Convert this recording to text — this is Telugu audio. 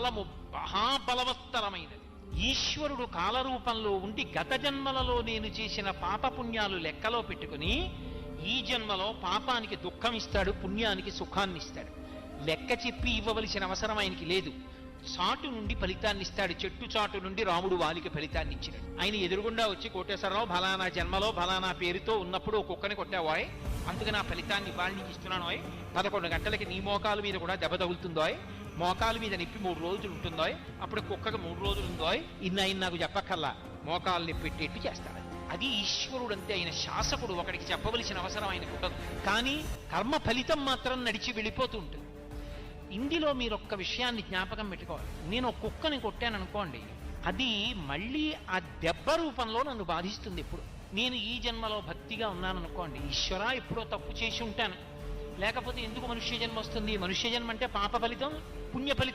కాలము మహాబలవత్తరమైనది. ఈశ్వరుడు కాలరూపంలో ఉండి గత జన్మలలో నేను చేసిన పాపపుణ్యాలు లెక్కలో పెట్టుకుని ఈ జన్మలో పాపానికి దుఃఖం ఇస్తాడు, పుణ్యానికి సుఖాన్ని ఇస్తాడు. లెక్క చెప్పి ఇవ్వవలసిన అవసరం ఆయనకి లేదు. చాటు నుండి ఫలితాన్ని ఇస్తాడు. చెట్టు చాటు నుండి రాముడు వాలికి ఫలితాన్ని ఇచ్చినాడు. ఆయన ఎదురుగుండా వచ్చి కోటేశ్వరరావు ఫలానా జన్మలో ఫలానా పేరుతో ఉన్నప్పుడు ఒక కుక్కని కొట్టావాయ్, అందుకని ఆ ఫలితాన్ని వాళ్ళకి ఇస్తున్నాను. 11 గంటలకి నీ మోకాల మీద కూడా దెబ్బ తగులుతుందో, మోకాల మీద నొప్పి 3 రోజులు ఉంటుందో, అప్పుడు కుక్కకు 3 రోజులు ఉందో, ఆయన నాకు చెప్పక్కల్లా మోకాలు నొప్పి పెట్టేట్టు చేస్తాడు. అది ఈశ్వరుడు అంతే. ఆయన శాసకుడు. ఒకడికి చెప్పవలసిన అవసరం ఆయనకు ఉండదు. కానీ కర్మ ఫలితం మాత్రం నడిచి వెళ్ళిపోతూ ఉంటుంది. ఇందులో మీరు ఒక్క విషయాన్ని జ్ఞాపకం పెట్టుకోవాలి. నేను ఒక కుక్కని కొట్టాను అనుకోండి, అది మళ్ళీ ఆ దెబ్బ రూపంలో నన్ను బాధిస్తుంది. ఎప్పుడు నేను ఈ జన్మలో భక్తిగా ఉన్నాను అనుకోండి, ఈశ్వరా ఎప్పుడో తప్పు చేసి ఉంటాను, లేకపోతే ఎందుకు మనుష్య జన్మ వస్తుంది? మనుష్య జన్మ అంటే పాప ఫలితం, పుణ్య ఫలితం